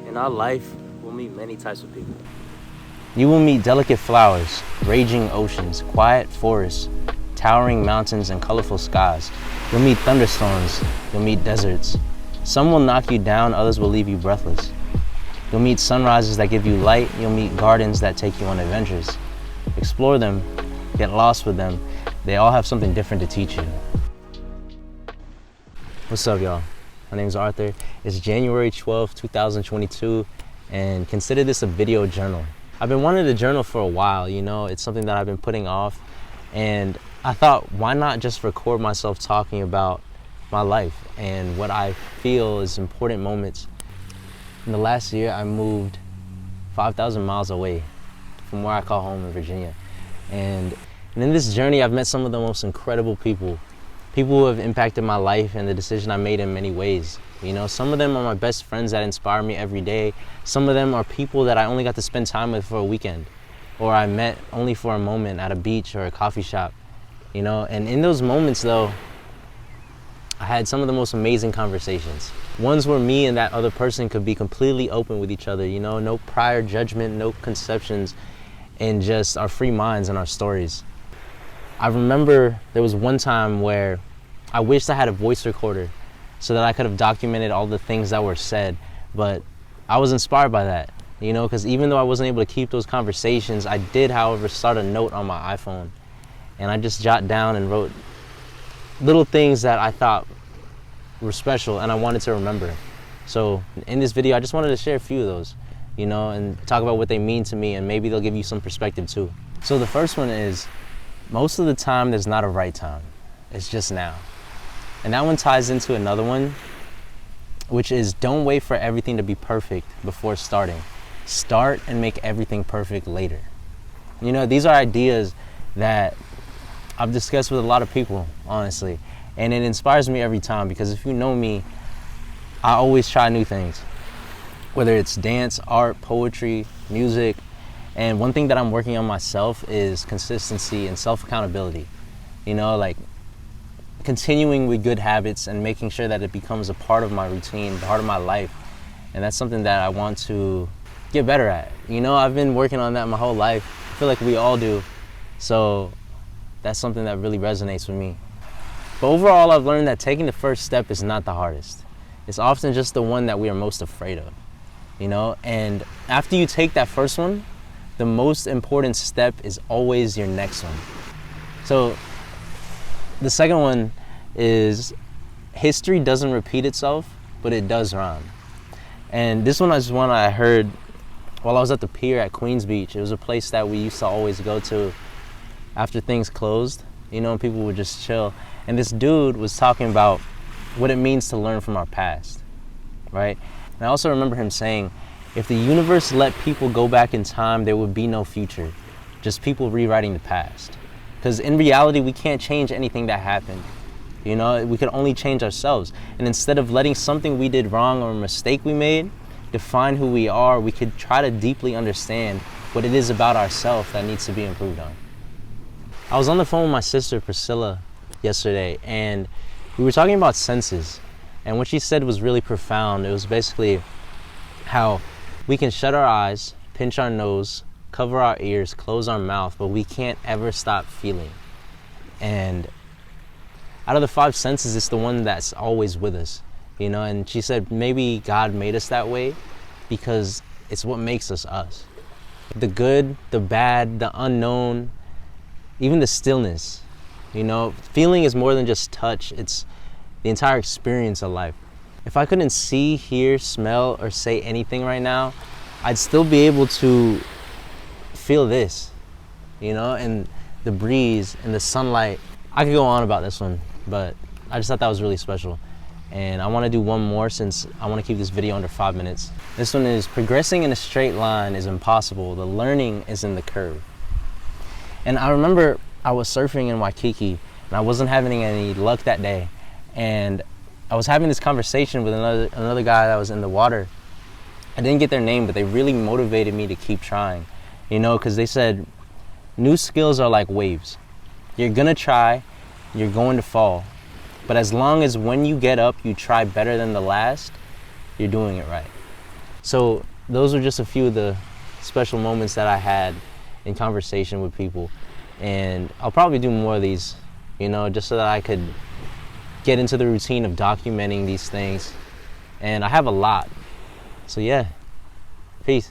In our life, we'll meet many types of people. You will meet delicate flowers, raging oceans, quiet forests, towering mountains, and colorful skies. You'll meet thunderstorms, you'll meet deserts. Some will knock you down, others will leave you breathless. You'll meet sunrises that give you light, you'll meet gardens that take you on adventures. Explore them, get lost with them. They all have something different to teach you. What's up, y'all? My name is Arthur. It's January 12th, 2022, and consider this a video journal. I've been wanting to journal for a while, you know, it's something that I've been putting off, and I thought, why not just record myself talking about my life and what I feel is important moments. In the last year, I moved 5,000 miles away from where I call home in Virginia. And in this journey, I've met some of the most incredible people who have impacted my life and the decision I made in many ways. You know, some of them are my best friends that inspire me every day. Some of them are people that I only got to spend time with for a weekend, or I met only for a moment at a beach or a coffee shop, you know. And in those moments though, I had some of the most amazing conversations. Ones where me and that other person could be completely open with each other, you know, no prior judgment, no conceptions, and just our free minds and our stories. I remember there was one time where I wished I had a voice recorder so that I could have documented all the things that were said, but I was inspired by that, you know, because even though I wasn't able to keep those conversations, I did, however, start a note on my iPhone, and I just jot down and wrote little things that I thought were special and I wanted to remember. So in this video, I just wanted to share a few of those, you know, and talk about what they mean to me, and maybe they'll give you some perspective too. So the first one is, most of the time there's not a right time, it's just now. And that one ties into another one, which is, don't wait for everything to be perfect before starting. Start and make everything perfect later. You know, these are ideas that I've discussed with a lot of people, honestly, and it inspires me every time, because if you know me, I always try new things, whether it's dance, art, poetry, music. And one thing that I'm working on myself is consistency and self-accountability. You know, like continuing with good habits and making sure that it becomes a part of my routine, part of my life. And that's something that I want to get better at. You know, I've been working on that my whole life. I feel like we all do. So that's something that really resonates with me. But overall, I've learned that taking the first step is not the hardest. It's often just the one that we are most afraid of, you know? And after you take that first one, the most important step is always your next one. So the second one is, history doesn't repeat itself, but it does rhyme. And this one is one I heard while I was at the pier at Queens Beach. It was a place that we used to always go to after things closed, you know, and people would just chill. And this dude was talking about what it means to learn from our past, right? And I also remember him saying, if the universe let people go back in time, there would be no future, just people rewriting the past. Because in reality, we can't change anything that happened. You know, we could only change ourselves. And instead of letting something we did wrong or a mistake we made define who we are, we could try to deeply understand what it is about ourselves that needs to be improved on. I was on the phone with my sister, Priscilla, yesterday, and we were talking about senses. And what she said was really profound. It was basically how we can shut our eyes, pinch our nose, cover our ears, close our mouth, but we can't ever stop feeling. And out of the 5 senses, it's the one that's always with us, you know? And she said maybe God made us that way because it's what makes us us. The good, the bad, the unknown, even the stillness, you know? Feeling is more than just touch, it's the entire experience of life. If I couldn't see, hear, smell, or say anything right now, I'd still be able to feel this, you know, and the breeze and the sunlight. I could go on about this one, but I just thought that was really special. And I want to do one more since I want to keep this video under 5 minutes. This one is, progressing in a straight line is impossible. The learning is in the curve. And I remember I was surfing in Waikiki and I wasn't having any luck that day. And I was having this conversation with another guy that was in the water. I didn't get their name, but they really motivated me to keep trying, you know, because they said, new skills are like waves. You're gonna try, you're going to fall. But as long as when you get up, you try better than the last, you're doing it right. So those are just a few of the special moments that I had in conversation with people. And I'll probably do more of these, you know, just so that I could get into the routine of documenting these things. And I have a lot. So yeah, peace.